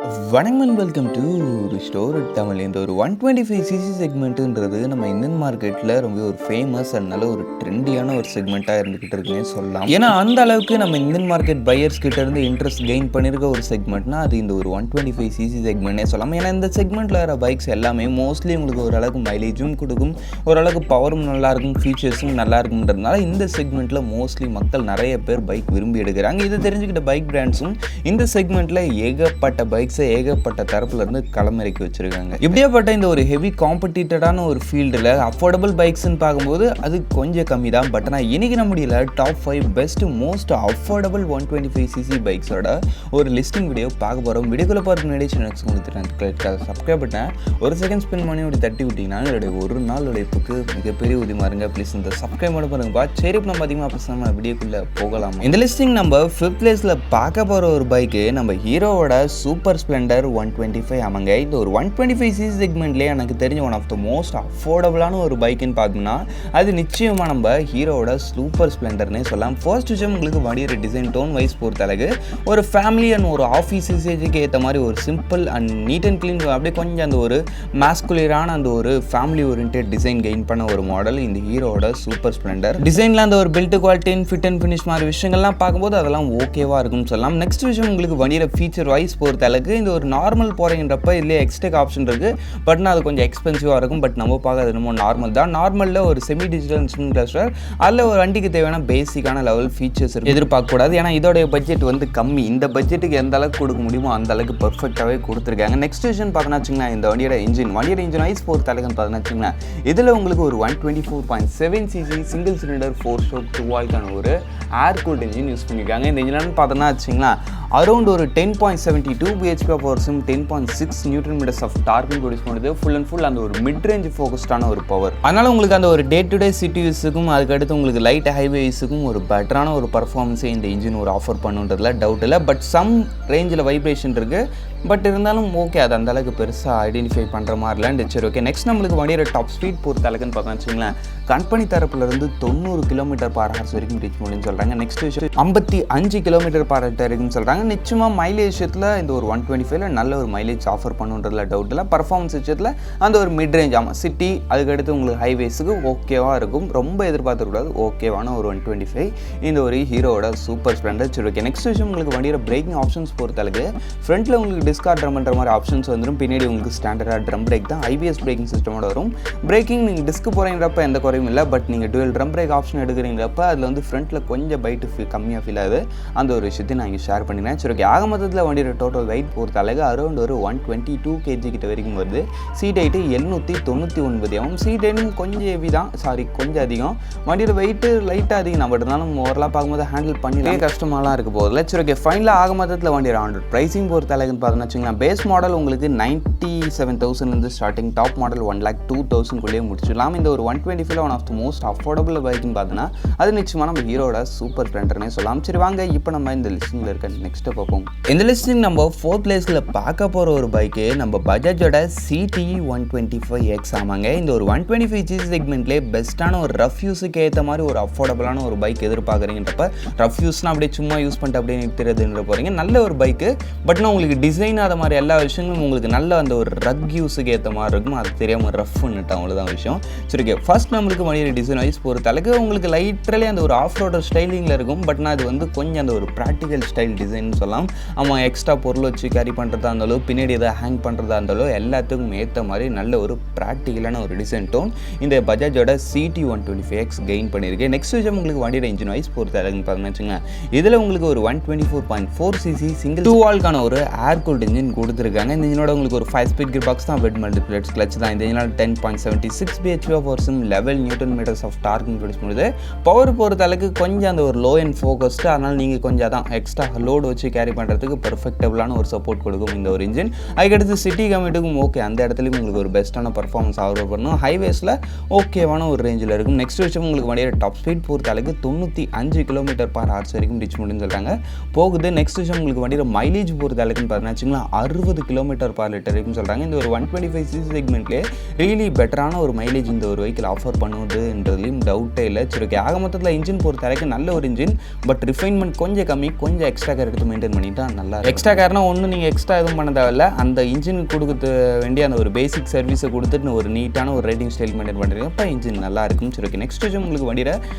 வணக்கம் and welcome to store Tamil. இந்த ஒரு 125cc செக்மெண்ட்டுன்றது நம்ம இந்தியன் மார்க்கெட்டில் ரொம்ப ஒரு ஃபேமஸ் அண்ட் நல்ல ஒரு ட்ரெண்டியான ஒரு செக்மெண்ட்டாக இருந்துக்கிட்டு இருக்குன்னே சொல்லலாம். ஏன்னா அந்த அளவுக்கு நம்ம இந்தியன் மார்க்கெட் பையர்ஸ் கிட்ட இருந்து இன்ட்ரெஸ்ட் கெயின் பண்ணியிருக்க ஒரு செக்மெண்ட்னா அது இந்த ஒரு 125cc செக்மெண்ட்னே சொல்லலாம். ஏன்னா இந்த செக்மெண்ட்டில் வர பைக்ஸ் எல்லாமே மோஸ்ட்லி உங்களுக்கு ஓரளவுக்கு மைலேஜும் கொடுக்கும், ஓரளவுக்கு பவரும் நல்லாயிருக்கும், ஃபீச்சர்ஸும் நல்லா இருக்கும்ன்றதுனால இந்த செக்மெண்ட்டில் மோஸ்ட்லி மக்கள் நிறைய பேர் பைக் விரும்பி எடுக்கிறாங்க. இதை தெரிஞ்சுக்கிட்ட பைக் பிராண்ட்ஸும் இந்த செக்மெண்ட்டில் ஏகப்பட்ட பைக்ஸ் ஏகப்பட்ட தரப்புல இருந்து களமிறக்கி வச்சிருக்காங்க. இப்படியாப்பட்ட இந்த ஒரு ஹெவி காம்படிட்டடான ஒரு ஃபீல்டில் அஃபோர்டபுள் பைக்ஸ்ன்னு பார்க்கும்போது அது கொஞ்சம் கம்மி தான். பட் நான் இன்னைக்கு நம்முடைய top 5 best most affordable 125cc பைக்ஸோட ஒரு லிஸ்டிங் வீடியோ பார்க்க போகிறோம். வீடியோக்குள்ள பார்த்து முன்னாடி சேனலுக்கு சப்ஸ்கிரைப் பண்ணேன் ஒரு செகண்ட் ஸ்பெண்ட் பண்ணி அப்படி தட்டி விட்டிங்கன்னா என்னுடைய ஒரு நாள் உழைப்புக்கு மிகப்பெரிய உதவியாக இருங்க. ப்ளீஸ் இந்த சப்ஸ்கிரைப் பண்ண பாருங்கப்பா. சரி, இப்போ நம்ம பார்த்தீங்கன்னா அப்போ நம்ம வீடியோக்குள்ளே போகலாம். இந்த லிஸ்டிங் நம்ம 5th பிளேஸில் பார்க்க போகிற ஒரு பைக்கு நம்ம ஹீரோவோட சூப்பர் ஸ்ப்ளெண்டர் 125 ஆமாங்க. இந்த ஒரு 125cc செக்மெண்ட்லேயே எனக்கு தெரிஞ்ச ஒன் ஆஃப் த மோஸ்ட் அஃபோர்டபுளான ஒரு பைக்குன்னு பார்த்தோம்னா அது நிச்சயமாக நம்ம ஹீரோவோட சூப்பர் ஸ்ப்ளெண்டர்னே சொல்லலாம். ஃபர்ஸ்ட் விஷயம் உங்களுக்கு வண்டியோட டிசைன் டோன் வைஸ் பொறுத்த அளவுக்கு ஒரு ஃபேமிலி அண்ட் ஒரு ஆஃபீஸ் யூசேஜுக்கு ஏற்ற மாதிரி ஒரு simple and neat and clean அப்படியே கொஞ்சம் அந்த ஒரு மாஸ்குலரான அந்த ஒரு ஃபேமிலி ஓரியன்டட் டிசைன் கெயின் பண்ண ஒரு மாடல் இந்த ஹீரோவோட சூப்பர் ஸ்ப்ளெண்டர். டிசைனில் அந்த ஒரு build quality fit and finish மாதிரி விஷயங்கள்லாம் பார்க்கும்போது அதெல்லாம் ஓகேவாக இருக்கும்னு சொல்லலாம். நெக்ஸ்ட் விஷயம் உங்களுக்கு வண்டியோட ஃபீச்சர் வைஸ் பொறுத்த அளவுக்கு இந்த ஒரு நார்மல் போகிறீங்கன்றப்ப இல்லையே எக்ஸ்டெக் ஆப்ஷன் இருக்குது. பட் அது கொஞ்சம் எக்ஸ்பென்சிவாக இருக்கும். பட் நம்ம பார்க்க என்னமோ நார்மல் தான். நார்மலில் ஒரு செமி டிஜிட்டல் இன்ஸ்ட்ருமெண்ட் கிளஸ்டர் அதில் ஒரு வண்டிக்கு தேவையான பேசிக்கான லெவல் ஃபீச்சர்ஸ் எதிர்பார்க்கக்கூடாது. ஏன்னா இதோடைய பட்ஜெட் வந்து கம்மி. இந்த பட்ஜெட்டுக்கு எந்த அளவுக்கு கொடுக்க முடியுமோ அந்த அளவுக்கு பர்ஃபெக்டாகவே கொடுத்துருக்காங்க. நெக்ஸ்ட் விஷயம் பார்த்தோன்னா வச்சுங்களேன், இந்த வண்டியோட இன்ஜின் வைஸ் பொறுத்த அளவுக்கு பார்த்தோன்னா வச்சுங்களேன், இதில் உங்களுக்கு ஒரு 124.7cc சிங்கிள் சிலிண்டர் 4 ஸ்ட்ரோக் 2 வால்க்கான ஒரு ஏர் கூல்ட் இன்ஜின் யூஸ் பண்ணியிருக்காங்க. இந்த இன்ஜின் பார்த்தோன்னா வச்சுங்களேன் அரௌண்ட் ஒரு 10.72 bhp ஆஃப் பவர்ஸும் 10.6 நியூட்டன் மீட்டர்ஸ் ஆஃப் டார்க்கும் ப்ரொடியூஸ் பண்ணுது. ஃபுல் அண்ட் ஃபுல் அந்த ஒரு மிட் ரேஞ்ச் ஃபோக்கஸ்டான ஒரு பவர். அதனால் உங்களுக்கு அந்த ஒரு டே டு டே சிட்டி யூஸுக்கும் அதுக்கடுத்து உங்களுக்கு லைட் ஹைவே யூஸுக்கும் ஒரு பெட்டரான ஒரு பர்ஃபார்மன்ஸை இந்த இன்ஜின் ஒரு ஆஃபர் பண்ணுன்றதுல டவுட் இல்லை. பட் சம் ரேஞ்சில் வைப்ரேஷன் இருக்குது. பட் இருந்தாலும் ஓகே, அது அந்த அளவுக்கு பெருசாக ஐடென்டிஃபை பண்ணுற மாதிரிலாம் சரி ஓகே. நெக்ஸ்ட் நம்மளுக்கு வண்டியோட டாப் ஸ்பீட் பொறுத்த அளவுக்குன்னு பார்த்தா வச்சுங்களேன், கம்பெனி தரப்புலேருந்து 90 km/h வரைக்கும் ரீச் முடியும்னு சொல்கிறாங்க. நெக்ஸ்ட் விஷயம் 55 km/h வரைக்கும் சொல்கிறாங்க. நிச்சயமாக மைலேஜ் விஷயத்தில் இந்த ஒரு 125ல நல்ல ஒரு மைலேஜ் ஆஃபர் பண்ணுன்றதுல டவுட் இல்லை. பர்ஃபார்மன்ஸ் விஷயத்தில் அந்த ஒரு மிட் ரேஞ்ச் ஆமாம் சிட்டி அதுக்கடுத்து உங்களுக்கு ஹைவேஸுக்கு ஓகேவாக இருக்கும். ரொம்ப எதிர்பார்த்துக்கூடாது. ஓகேவான ஒரு 125 இந்த ஒரு ஹீரோவோட சூப்பர் ஸ்ப்ளெண்டர். சரி ஓகே. நெக்ஸ்ட் விஷயம் உங்களுக்கு வண்டியோட பிரேக்கிங் ஆப்ஷன்ஸ் பொறுத்த அளவுக்கு ஃப்ரண்ட்டில் உங்களுக்கு டிஸ்க் ட்ரம் பண்ணுற மாதிரி ஆப்ஷன்ஸ் வந்துடும். பின்னாடி உங்களுக்கு ஸ்டாண்டர்டாக ட்ரம் பிரேக் தான் ஐபிஎஸ் பிரேக்கிங் சிஸ்டமோட வரும். பிரேக்கிங் நீங்கள் டிஸ்க் போகிறீங்கிறப்ப எந்த குறையும் இல்லை. பட் நீங்கள் டுவெல் ட்ரம் பிரேக் ஆப்ஷன் எடுக்கிறீங்கிறப்ப அதில் வந்து ஃப்ரண்ட்டில் கொஞ்சம் பைட்டு கம்மியாக ஃபீல் ஆகுது. அந்த ஒரு விஷயத்தை நான் இங்கே ஷேர் பண்ணிக்கிறேன். சரி ஓகே. ஆக மொத்தத்தில் வண்டியோட டோட்டல் வெயிட் பொறுத்த அளவுக்கு அரௌண்ட் ஒரு 122 kg கிட்ட வரைக்கும் வருது. சீட் ஹைட்டு 799 ஆகும். சீட் ஹைட்டும் கொஞ்சம் ஹெவி தான், கொஞ்சம் அதிகம். வண்டியோட வெயிட்டு லைட்டாக அதிகம் தான். பட் இருந்தாலும் ஓவரலாக பார்க்கும்போது ஹேண்டில் பண்ணி கஷ்டமாலாம் இருக்க போதில்லை. சரி ஓகே. ஃபைனலாக ஆக மொத்தத்தில் வண்டியோட ஆண்ட்ராய்ட் ப்ரைஸிங் பொறுத்த அளவுக்குன்னு பார்த்தோன்னா பேஸ் மாடல் உங்களுக்கு 97,000 ஸ்டார்டிங், டாப் மாடல் 1,02,000 முடிச்சிடலாம். இந்த ஒரு 125 one of the most affordable பைக்குன்னு பார்த்தோன்னா அது நிச்சயமாக நம்ம ஹீரோட சூப்பர் ஸ்ப்ளெண்டர்னே சொல்லலாம். சரி வாங்க இப்போ நம்ம இந்த லிஸ்டிங்கில் இருக்க நெக்ஸ்ட்டை பார்ப்போம். இந்த லிஸ்டிங் நம்ம 4th பிளேஸில் பார்க்க போகிற ஒரு பைக்கு நம்ம பஜாஜோட CTE 125X ஆமாங்க. இந்த ஒரு 125cc செக்மெண்ட்லேயே பெஸ்ட்டான ஒரு ரஃப் யூஸுக்கு ஏற்ற மாதிரி ஒரு அஃபோர்டபுளான ஒரு பைக் எதிர்பார்க்குறீங்கன்றப்ப ரஃப் யூஸ்னால் அப்படியே சும்மா யூஸ் பண்ணிட்டு அப்படியே நிறுத்துறதுன்ற போகிறீங்க. நல்ல ஒரு பைக்கு. பட் நான் உங்களுக்கு டிசைன் அது மாதிரி எல்லா விஷயங்களும் உங்களுக்கு நல்ல அந்த ஒரு ரக் யூஸுக்கு ஏற்ற மாதிரி இருக்கும். அது தெரியாமல் ரஃப்னுட்டு அவ்வளோதான் விஷயம். சரி ஓகே. ஃபர்ஸ்ட் நம்மளுக்கு வண்டியோட டிசைன் வைஸ் பொறுத்த அளவுக்கு உங்களுக்கு லைட்ரலி அந்த ஒரு ஆஃப் ரோடர் ஸ்டைலிங்கில் இருக்கும். பட் நான் அது வந்து கொஞ்சம் அந்த ஒரு ப்ராக்டிக்கல் ஸ்டைல் டிசைன் சொல்லலாம். ஆமாம், எக்ஸ்ட்ரா பொருள் வச்சு கேரி பண்ணுறதா இருந்தாலும் பின்னாடி எதாவது ஹேங் பண்ணுறதா இருந்தாலும் எல்லாத்துக்கும் ஏற்ற மாதிரி நல்ல ஒரு ப்ராக்டிக்கலான ஒரு டிசைன் டோன் இந்த பஜாஜோட CTE 125X கெயின் பண்ணியிருக்கு. நெக்ஸ்ட் விஷயம் உங்களுக்கு வண்டியோட இன்ஜின் வைஸ் பொறுத்த அளவுக்கு பார்த்தீங்கன்னு வச்சுங்க, இதில் உங்களுக்கு ஒரு 124.4cc சிங்கிள் 2 வால்க்கான ஒரு ஏர் கூல்ட் இன்ஜின் கொடுத்துருக்காங்க. இந்த இன்ஜினோட உங்களுக்கு ஒரு 5 ஸ்பீட் கியர் பாக்ஸ் தான், பெட் மல்டிப்ளேட்ஸ் கிளச் தான். இந்த இன்ஜினோட 10.76 bhp ஆஃப் பவர்ஸும் 11 நியூட்டன் மீட்டர்ஸ் ஆஃப் டார்க்கும் ப்ரொடியூஸ் பண்ணுது. பவர் பொறுத்த அளவுக்கு கொஞ்சம் அந்த ஒரு லோ அண்ட் ஃபோக்கஸ்டு. அதனால் நீங்கள் கொஞ்சம் தான் எக்ஸ்ட்ரா லோடு வச்சு கேரி பண்ணுறதுக்கு பர்ஃபெக்டபுளான ஒரு சப்போர்ட் கொடுக்கும் இந்த ஒரு இன்ஜின். அதுக்கடுத்து சிட்டி கம்யூட்டுக்கும் ஓகே, அந்த இடத்துலையும் உங்களுக்கு ஒரு பெஸ்ட்டான பர்ஃபார்மன்ஸ் ஆர்டர் பண்ணணும். ஹைவேஸில் ஓகேவான ஒரு ரேஞ்சில் இருக்கும். நெக்ஸ்ட் விஷயம் உங்களுக்கு வண்டியோட டாப் ஸ்பீட் பொறுத்த அளவுக்கு 95 km/h வரைக்கும் ரீச் முடியும்னு சொல்கிறாங்க போகுது. நெக்ஸ்ட் விஷயம் உங்களுக்கு வண்டியோட மைலேஜ் பொறுத்த அளவுக்குன்னு பார்த்தீங்கன்னா 60 km/L வரைக்கும் சொல்கிறாங்க. இந்த ஒரு 125cc செக்மெண்ட்லேயே ரியலி பெட்டரான ஒரு மைலேஜ் இந்த ஒரு வெஹிக்கிள் ஆஃபர் பண்ணும் பண்ணுதுன்றதுலையும் டவுட்டே இல்லை. சரி ஓகே, ஆக மொத்தத்தில் இன்ஜின் பொறுத்த வரைக்கும் நல்ல ஒரு இன்ஜின், பட் ரிஃபைன்மெண்ட் கொஞ்சம் கம்மி, கொஞ்சம் எக்ஸ்ட்ரா கேர் எடுத்து மெயின்டைன் பண்ணிட்டா நல்லா. எக்ஸ்ட்ரா கேர்னா ஒன்றும் நீங்கள் எக்ஸ்ட்ரா எதுவும் பண்ண தேவையில்ல, அந்த இன்ஜினுக்கு கொடுக்க வேண்டிய அந்த ஒரு பேசிக் சர்வீஸை கொடுத்துட்டு ஒரு நீட்டான ஒரு ரைடிங் ஸ்டைல் மெயின்டைன் பண்ணுறீங்க, அப்போ இன்ஜின் நல்லா இருக்கும். சரி ஓகே, நெக்ஸ்ட் விஷயம் உங்களுக்கு வண்டியில்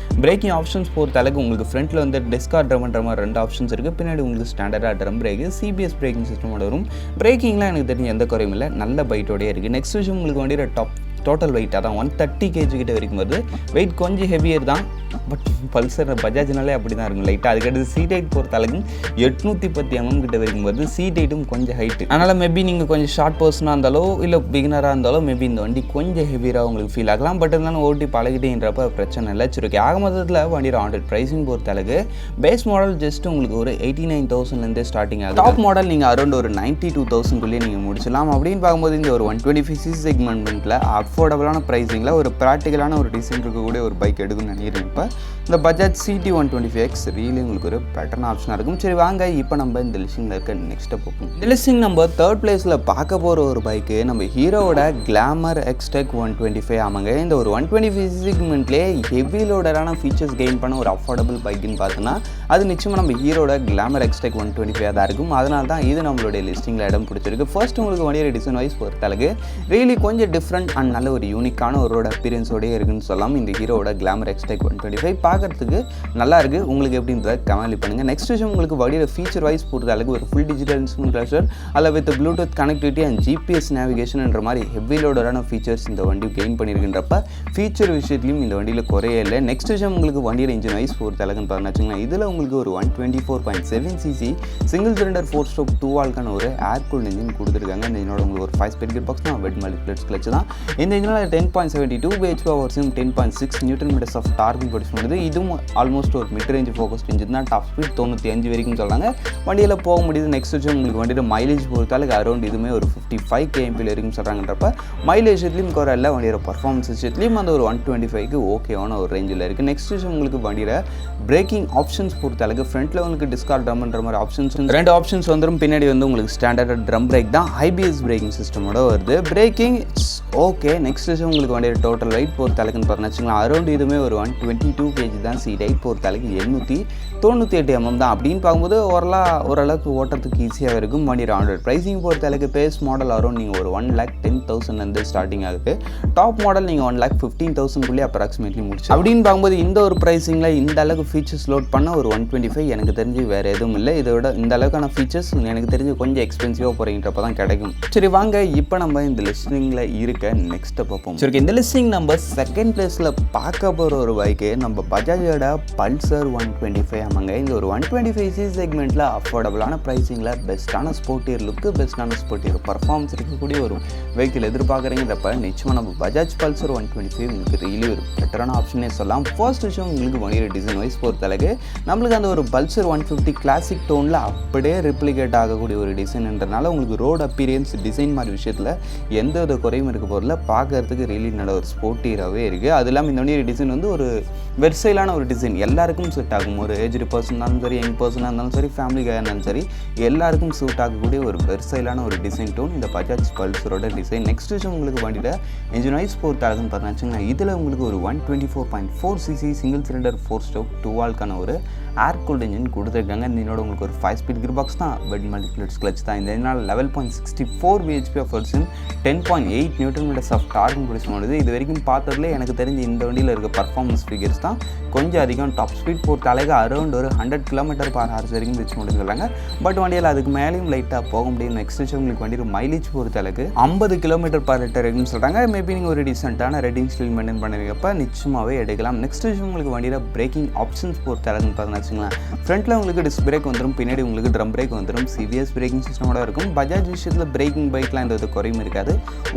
பிரேக்கிங் ஆப்ஷன்ஸ் பொறுத்த அளவுக்கு உங்களுக்கு ஃப்ரண்ட்டில் வந்து டிஸ்க் ஆர் ட்ரம்ன்ற மாதிரி 2 ஆப்ஷன்ஸ் இருக்குது. பின்னாடி உங்களுக்கு ஸ்டாண்டர்டாக ட்ரம் பிரேக்கு, சிபிஎஸ் பிரேக்கிங் சிஸ்டமோட வரும். பிரேக்கிங்லாம் எனக்கு தெரிஞ்ச எந்த குறையும் இல்லை, நல்ல பைட்டோடய இருக்குது. நெக்ஸ்ட் விஷயம் உங்களுக்கு வண்டியில் டோட்டல் வெயிட் அதான் 130 kg கிட்ட வரைக்கும் வருது. வெயிட் கொஞ்சம் ஹெவியர் தான், பட் பல்சர் பஜாஜ்னாலே அப்படி தான் இருக்கும் லைட்டாக. அதுக்கடுத்து சீட் ஹைட் பொறுத்த அளவுக்கு 810 mm கிட்ட வரைக்கும் வருது. சீட் ஹைட்டும் கொஞ்சம் ஹைட்டு, அதனால் மேபி நீங்கள் கொஞ்சம் ஷார்ட் பர்சனாக இருந்தாலோ இல்லை பிகினராக இருந்தாலோ மேபி இந்த வண்டி கொஞ்சம் ஹெவியராக உங்களுக்கு ஃபீல் ஆகலாம். பட் இருந்தாலும் ஓட்டி பழகிட்டேன்றப்ப பிரச்சனை இல்லை. சரி ஓகே, ஆக மொத்தத்தில் வண்டியோட ஆன் ரோட் ப்ரைஸிங் பொறுத்த அளவுக்கு பேஸ் மாடல் ஜஸ்ட் உங்களுக்கு ஒரு 89,000லேருந்தே ஸ்டார்டிங் ஆகுது. டாப் மாடல் நீங்கள் அரௌண்ட் ஒரு 92,000குள்ளேயே நீங்கள் முடிச்சலாம். அப்படின்னு பார்க்கும்போது இந்த ஒரு 125cc செக்மெண்ட்டில் அஃபோர்டபுளான ப்ரைஸிங்கில் ஒரு ப்ராக்டிக்கலான ஒரு டிசைன் இருக்கக்கூடிய ஒரு பைக் எடுக்குன்னு நினைக்கிறேன். இப்போ இந்த பஜாஜ் சிடி 125X ரீலி உங்களுக்கு ஒரு பெட்டரான ஆப்ஷனாக இருக்கும். சரி வாங்க, இப்போ நம்ம இந்த லிஸ்டிங்கில் இருக்க நெக்ஸ்ட்டை பார்ப்போம். இந்த லிஸ்டிங் நம்ம 3rd பிளேஸில் பார்க்க போகிற ஒரு பைக்கு நம்ம ஹீரோவோட கிளாமர் எக்ஸ்டெக் 125. ஆமாங்க, இந்த ஒரு 125 செக்மெண்ட்லேயே ஹெவி லோடரான ஃபீச்சர்ஸ் கெயின் பண்ண ஒரு அஃபோர்டபுள் பைக்குன்னு பார்த்தோன்னா அது நிச்சயமாக நம்ம ஹீரோட கிளாமர் எக்ஸ்டெக் 125 தான் இருக்கும். அதனால தான் இது நம்மளுடைய லிஸ்டிங்கில் இடம் பிடிச்சிருக்கு. ஃபர்ஸ்ட் உங்களுக்கு வண்டியோட டிசைன் வைஸ் பொறுத்தளவுக்கு ரீலி கொஞ்சம் டிஃப்ரெண்ட் அண்ட் நல்ல ஒரு யூனிக்கான ஒரு ரோட அப்பீரியன்ஸோடய இருக்குன்னு சொல்லலாம். இந்த ஹீரோட கிளாமர் எக்ஸ்டெக் 125 பார்க்கறதுக்கு நல்லா இருக்குது. உங்களுக்கு எப்படின்றத கமெண்ட் பண்ணுங்கள். நெக்ஸ்ட் விஷயம் உங்களுக்கு வண்டியோட ஃபீச்சர் வைஸ் பொறுத்த அளவுக்கு ஒரு ஃபுல் டிஜிட்டல் இன்ஸ்ட்ருமெண்ட் கிளஸ்டர் அதில் with bluetooth connectivity and GPS நேவிகேஷன்ன்ற மாதிரி ஹெவி லோடரான ஃபீச்சர்ஸ் இந்த வண்டி கெயின் பண்ணியிருக்கின்றப்ப ஃபீச்சர் விஷயத்துலையும் இந்த வண்டியில் குறையே இல்லை. நெக்ஸ்ட் விஷயம் உங்களுக்கு வண்டியோட இன்ஜின் வைஸ் பொறுத்த அளவுக்குன்னு பார்த்தீங்கன்னா இதில் உங்களுக்கு ஒரு 124.7cc single cylinder 4-stroke 2-valve ஒரு ஏர் கூல்ட் இன்ஜின் கொடுத்துருக்காங்க. இந்த இன்ஜினோட உங்களுக்கு ஒரு 5-speed gear box தான், வெட் மல்டிப்ளெக்ஸ் கிளட்ச் தான். இந்த இன்ஜினோட 10.72 bhp ஹவர்ஸும் 10.6 Nm ஆஃப் டார்க் ப்ரொடியூஸ் பண்ணுது. இதுவும் ஆல்மோஸ்ட் ஒரு மிட் ரேஞ்ச் ஃபோக்கஸ்ட் இன்ஜின் தான். டாப் ஸ்பீட் 95 வரைக்கும் சொல்கிறாங்க, வண்டியில் போக முடியுது. நெக்ஸ்ட் விஷயம் உங்களுக்கு வண்டியோட மைலேஜ் பொறுத்தாலும் அரௌண்ட் இதுவுமே ஒரு 55 km வரைக்கும் சொல்கிறாங்கன்றப்ப மைலேஜ் விஷயத்துலையும் குறை இல்லை, வண்டியோட பர்ஃபார்மன்ஸ் விஷயத்துலையும் அந்த ஒரு 125க்கு ஓகேவான ஒரு ரேஞ்சில் இருக்குது. நெக்ஸ்ட் விஷயம் உங்களுக்கு வண்டியோட பிரேக்கிங் ஆப்ஷன்ஸ் பொறுத்தளவுக்கு ஃப்ரண்ட்டில் உங்களுக்கு டிஸ்க் ஆர் ட்ரம்ன்ற மாதிரி ஆப்ஷன்ஸ் 2 ஆப்ஷன்ஸ் வந்துடும். பின்னாடி வந்து உங்களுக்கு ஸ்டாண்டர்ட் ட்ரம் பிரேக் தான், ஐபிஎஸ் பிரேக்கிங் சிஸ்டமோட வருது. Braking okay. நெக்ஸ்ட் விஷயம் உங்களுக்கு வண்டியோட டோட்டல் வெயிட் பொறுத்தளவுக்குன்னு பார்த்தீங்கன்னா அரௌண்ட் இதுவுமே ஒரு 122 kg தான். சீட் ஹைட் பொறுத்தளவுக்கு 898 mm தான். அப்படின்னு பார்க்கும்போது ஓரளவுக்கு ஓட்டுறதுக்கு ஈஸியாக இருக்கும். வண்டியோட ஆன் ரோட் ப்ரைஸிங் பொறுத்தளவுக்கு பேஸ் மாடல் அரௌண்ட் நீங்கள் ஒரு 1,10,000 ஸ்டார்டிங் ஆகுது. டாப் மாடல் நீங்கள் 1,15,000 அப்ராக்சிமேட்லி முடிச்சு. அப்படின்னு பார்க்கும்போது இந்த ஒரு ப்ரைஸிங்கில் இந்த அளவுக்கு ஃபீச்சர்ஸ் லோட் பண்ண ஒரு 125 எனக்கு தெரிஞ்சு வேறு எதுவும் இல்லை. இதோட இந்த அளவுக்கான ஃபீச்சர்ஸ் எனக்கு தெரிஞ்சு கொஞ்சம் எக்ஸ்பென்சிவாக போகிறீங்கன்றப்ப தான் கிடைக்கும். சரி வாங்க, இப்போ நம்ம இந்த லிஸ்டிங்கில் இருக்க நெக்ஸ்ட்டை பார்ப்போம். சரி, இந்த லிஸ்டிங் நம்ம 2nd பிளேஸில் பார்க்க போகிற ஒரு பைக்கு நம்ம பஜாஜோட பல்சர் 125. ஆமாங்க, இந்த ஒரு 125cc செக்மெண்ட்டில் அஃபோர்டபுளான ப்ரைஸிங்கில் பெஸ்ட்டான ஸ்போர்ட்டியர் லுக்கு, பெஸ்ட்டான ஸ்போர்ட்டியர் பர்ஃபார்மன்ஸ் இருக்கக்கூடிய ஒரு வெஹிக்கிள் எதிர்பார்க்குறீங்கிறப்ப நிச்சயமாக நம்ம பஜாஜ் பல்சர் 125 உங்களுக்கு ரியலி ஒரு பெட்டரான ஆப்ஷனே சொல்லலாம். ஃபர்ஸ்ட் விஷயம் உங்களுக்கு வண்டியோட டிசைன் வைஸ் பொறுத்தளவுக்கு நம்மளுக்கு அந்த ஒரு பல்சர் 150 கிளாசிக் டோனில் அப்படியே ரிப்ளிகேட் ஆகக்கூடிய ஒரு டிசைன்ன்றனால உங்களுக்கு ரோட் அப்பீரியன்ஸ் டிசைன் மாதிரி விஷயத்தில் எந்த வித குறையும் இருக்க போகிறதுல பார்க்கறதுக்கு ரியலி நல்ல ஒரு ஸ்போர்ட்டியராகவே இருக்குது. அது இல்லாமல் இந்த வண்டியோட டிசைன் வந்து ஒரு வெர்சைலான ஒரு டிசைன், எல்லாருக்கும் செட் ஆகும். ஒரு ஏஜ்டு பர்சன் இருந்தாலும் சரி, யங் பர்சனாக இருந்தாலும் சரி, ஃபேமிலி காயாக இருந்தாலும் சரி, எல்லாருக்கும் சூட் ஆகக்கூடிய ஒரு வெர்சைலான ஒரு டிசைன் டோன் இந்த பஜாஜ் பல்சரோட டிசைன். நெக்ஸ்ட் விஷயம் உங்களுக்கு வண்டியில் இன்ஜின் வைஸ் பொறுத்தாலும் பார்த்தீங்கன்னா இதில் உங்களுக்கு ஒரு 124.4cc single cylinder 4-stroke 2-valve ஒரு ஏர் கூல்ட் இன்ஜின் கொடுத்துருக்காங்க. இந்த இன்ஜினோட உங்களுக்கு ஒரு 5-speed gear box தான், வெட் மல்டிப்ளெக்ஸ் கிளட்ச் தான். இந்த இன்ஜினால் 11.64 bhp ஹவர்ஸும் 10.8 Nm ஆஃப் டார்க் ப்ரொடியூஸ் பண்ணுது. இது வரைக்கும் பார்த்ததுல எனக்கு தெரிஞ்ச இந்த வண்டியில் இருக்க பர்ஃபார்மன்ஸ் ஃபிகர்ஸ் தான் கொஞ்சம் அதிகம். டாப் ஸ்பீட் பொறுத்தளவுக்கு அரௌண்ட் ஒரு 100 km/h வரைக்கும் ரீச் பண்ணி சொல்கிறாங்க. பட் வண்டியில் அதுக்கு மேலேயும் லைட்டாக போக முடியும். நெக்ஸ்ட் விஷயம் உங்களுக்கு வண்டியில் மைலேஜ் பொறுத்தளவுக்கு 50 km/h வரைக்கும் சொல்கிறாங்க. மேபி நீங்கள் ஒரு டீசென்ட்டான ரைடிங் ஸ்டைல் மெயின்டைன் பண்ணிருக்கப்ப நிச்சயமாகவே எடுக்கலாம். நெக்ஸ்ட் விஷயம் உங்களுக்கு வண்டியில் பிரேக்கிங் ஆப்ஷன்ஸ் பொறுத்தளவுன்னு பார்த்தீங்கன்னா ஃப்ரண்ட்டில் உங்களுக்கு டிஸ்க் பிரேக் வந்துடும், பின்னாடி உங்களுக்கு ட்ரம் பிரேக் வந்துடும், சிபிஎஸ் பிரேக்கிங் சிஸ்டமோட இருக்கும். பஜாஜ் விஷயத்தில் பிரேக்கிங் பைக்லாம் இந்த குறையும் இருக்காது,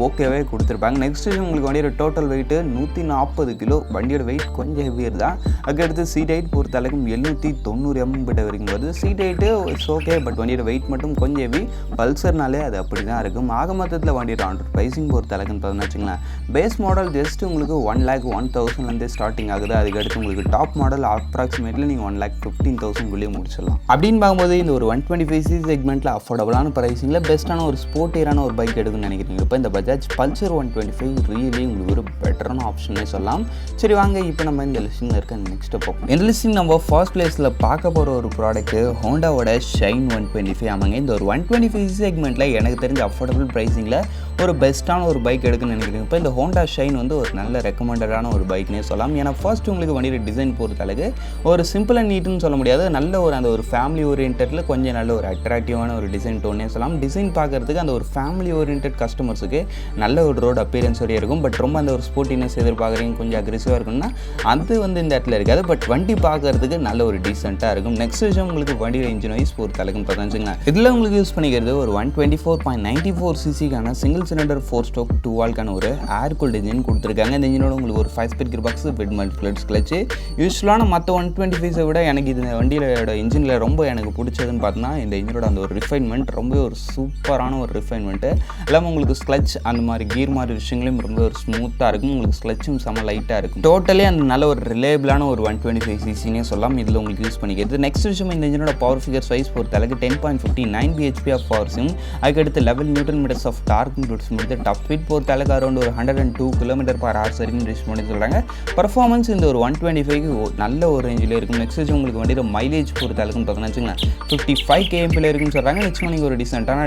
ஓகேவே கொடுத்துருப்பாங்க. நெக்ஸ்ட் விஷயம் உங்களுக்கு வண்டியோட டோட்டல் வெயிட் 140 kg. வண்டியோட வெயிட் கொஞ்சம் ஹெவி ஹெவியர் தான். அதுக்கடுத்து சீட் ஹைட் பொறுத்த அளவுக்கு 790 mm கிட்ட வரைக்கும் வருது. Seat height it's okay, but வண்டியோட வெயிட் மட்டும் கொஞ்சம் ஹெவி. பல்சர்னாலே அது அப்படி தான் இருக்கும். ஆக மொத்தத்தில் வண்டியோட ஆன் ரோட் ப்ரைஸிங் பொறுத்த அளவுக்குன்னு பார்த்தீங்கன்னா வச்சுங்களேன், பேஸ் மாடல் ஜஸ்ட் உங்களுக்கு 1,01,000 ஸ்டார்டிங் ஆகுது. அதுக்கடுத்து உங்களுக்கு டாப் மாடல் அப்ராக்சிமேட்லி நீங்கள் 1,15,000 முடிச்சிடலாம். அப்படின்னு பார்க்கும்போது இந்த ஒரு 125cc செக்மெண்ட்டில் அஃபோர்டபுளான ப்ரைஸிங்கில் பெஸ்ட்டான ஒரு ஸ்போர்ட்டியரான ஒரு பைக் எடுக்குன்னு நினைக்கிறீங்க. இப்போ இந்த பஜாஜ் பல்சர் 125 ரியலி உங்களுக்கு ஒரு பெட்டரான ஆப்ஷனே சொல்லலாம். சரி வாங்க இப்போ நம்ம இந்த லிஸ்டிங்கில் இருக்க நெக்ஸ்ட் பார்ப்போம். இந்த லிஸ்டிங் நம்ம ஃபர்ஸ்ட் பிளேஸில் பார்க்க போகிற ஒரு ப்ராடக்ட் ஹோண்டாவோட ஷைன் 125 ஆமாங்க. இந்த ஒரு 125cc செக்மெண்ட்டில் எனக்கு தெரிஞ்ச அஃபோர்டபுள் ப்ரைஸிங்கில் ஒரு பெஸ்ட்டான ஒரு பைக் எடுக்குன்னு நினைக்கிறீங்க. இப்போ இந்த ஹோண்டா ஷைன் வந்து ஒரு நல்ல ரெக்கமெண்டடான ஒரு பைக்னே சொல்லலாம். ஏன்னா ஃபர்ஸ்ட் உங்களுக்கு வண்டியோட டிசைன் பொறுத்த அளவுக்கு ஒரு சிம்பிள் அண்ட் நீட்டுன்னு சொல்ல முடியாது, நல்ல ஒரு அந்த ஒரு ஃபேமிலி ஓரியன்டில் கொஞ்சம் நல்ல ஒரு அட்ராக்டிவான ஒரு டிசைன் டோன்னே சொல்லலாம். டிசைன் பார்க்குறதுக்கு அந்த ஒரு ஃபேமிலி ஓரியன்ட் கஸ்டமர்ஸுக்கு நல்ல ஒரு ரோடு அப்பியரன்ஸோடய இருக்கும். பட் ரொம்ப அந்த ஒரு ஸ்போர்ட்டினஸ் எதிர்பார்க்குறீங்க, கொஞ்சம் அக்ரெசிவாக இருக்குன்னா அது வந்து இந்த இடத்துல இருக்காது. பட் வண்டி பார்க்குறதுக்கு நல்ல ஒரு டீசெண்டாக இருக்கும். நெக்ஸ்ட் விஷயம் உங்களுக்கு வண்டியோட இன்ஜின் வைஸ் பொறுத்த அளவுக்கு பார்த்தாச்சுங்க, இதில் உங்களுக்கு யூஸ் பண்ணிக்கிறது ஒரு 124.94cc சிங்கிள் சிலிண்டர் 4 ஸ்ட்ரோக் 2 வால்க்கான ஒரு ஏர் கூல்ட் இன்ஜின் கொடுத்துருக்காங்க. இந்த இன்ஜினோட உங்களுக்கு ஒரு 5 ஸ்பீட் கியர் பாக்ஸ், விட் மல்டிபிளட்ஸ் கிளச்சு. யூஸ்வலான மற்ற 125 விட எனக்கு இது வண்டியோட இன்ஜினில் ரொம்ப எனக்கு பிடிச்சதுன்னு பார்த்தோன்னா இந்த இன்ஜினோட அந்த ஒரு ரிஃபைன்மெண்ட் ரொம்ப ஒரு சூப்பரான ஒரு ரிஃபைன்மெண்ட்டு. இல்லாமல் உங்களுக்கு ஸ்க்ளச் அந்த மாதிரி கீர் மாதிரி விஷயங்களையும் ரொம்ப ஒரு ஸ்மூத்தாக இருக்கும். உங்களுக்கு ஸ்க்ளச்சும் செம்ம லைட்டாக இருக்கும். டோட்டலி அந்த நல்ல ஒரு ரிலேபிளான ஒரு 125cc சொல்லலாம் இதில் உங்களுக்கு யூஸ் பண்ணிக்கிறது. நெக்ஸ்ட் விஷயம் இந்த இன்ஜினோட பவர் ஃபிகர்ஸ் வைஸ் பொறுத்த அளவுக்கு 10.59 bhp ஆஃப் பவர்ஸும், அதுக்கடுத்து 11 Nm ஆஃப் டார்க் முடித்து டாப் ஸ்பீட் பொறுத்த அளவுக்கு அரௌண்ட் ஒரு 102 km/h வரைக்கும் ரீச் பண்ணி சொல்கிறாங்க. பர்ஃபார்மன்ஸ் இந்த ஒரு 125க்கு நல்ல ஒரு ரேஞ்சில் இருக்கும். நெக்ஸ்ட் உங்களுக்கு வண்டியோட மைலேஜ் பொறுத்த அளவுக்குன்னு பார்த்தோன்னா வச்சுங்களேன் 55 km இருக்குன்னு சொல்கிறாங்க. நெக்ஸ்ட் நீங்கள் ஒரு டீசெண்டான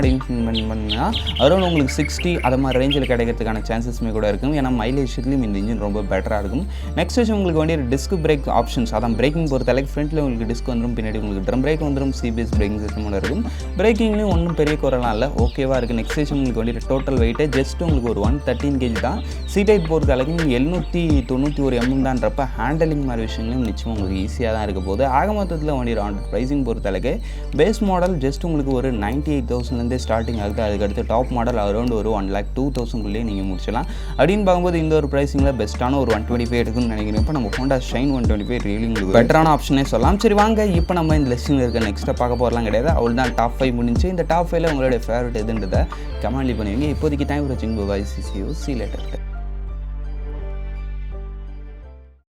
பண்ணிங்கன்னா அரௌண்ட் உங்களுக்கு 60 அது மாதிரி ரேஞ்சில் கிடைக்கிறதுக்கான சான்சஸ்மே கூட இருக்கும். ஏன்னா மைலேஜ்லேயும் இந்த இன்ஜின் ரொம்ப பெட்டராக இருக்கும். நெக்ஸ்ட் விஷயம் உங்களுக்கு வண்டியோட டிஸ்க் பிரேக் ஆப்ஷன்ஸ், அதான் பிரேக்கிங் பொறுத்த அளவுக்கு ஃப்ரண்ட்டில் உங்களுக்கு டிஸ்க் வந்துடும், பின்னாடி உங்களுக்கு ட்ரம் பிரேக் வந்துடும், சிபிஎஸ் பிரேக்கிங் சிஸ்டமோட இருக்கும். பிரேக்கிங்லேயும் ஒன்றும் பெரிய குறைலாம் இல்லை, ஓகேவாக இருக்குது. நெக்ஸ்ட் விஷயம் உங்களுக்கு வண்டியோட டோட்டல் வெயிட்டு ஜஸ்ட் உங்களுக்கு ஒரு 113 kg தான். சீட் ஹைட் பொறுத்த அளவுக்கு 791 mm தான்றப்ப ஹேண்டலிங் மாதிரி விஷயங்களும் நிச்சயமாக உங்களுக்கு ஈஸியாக தான் இருக்க போகுது. ஆக மொத்தத்தில் வண்டியோட ப்ரைஸிங் பொறுத்த அளவுக்கு பேஸ் மாடல் ஜஸ்ட் உங்களுக்கு ஒரு 98,000 ஸ்டார்டிங் ஆகுது. அதுக்கடுத்து டாப் மாடல் அரௌண்ட் ஒரு 1,02,000 நீங்கள் முடிச்சலாம். அப்படின்னு பார்க்கும்போது இந்த ஒரு ப்ரைஸிங்கில் பெஸ்ட்டான ஒரு 125 எடுக்குன்னு நினைக்கிறேன். இப்போ நம்ம ஹோண்டா ஷைன் 125 ரியலி உங்களுக்கு பெட்டரான ஆப்ஷனே சொல்லலாம். சரி வாங்க இப்போ நம்ம இந்த லிஸ்டில் இருக்க நெக்ஸ்ட்டாக பார்க்க போகிறலாம் கிடையாது. அவள் தான் டாப் 5 முடிஞ்சு. இந்த டாப் 5ல உங்களுடைய ஃபேவரட் எதுன்றதை கமெண்ட்லி பண்ணுவீங்க. இப்போதைக்கு டைம் வாட்சிங். Bye, see you, see you later.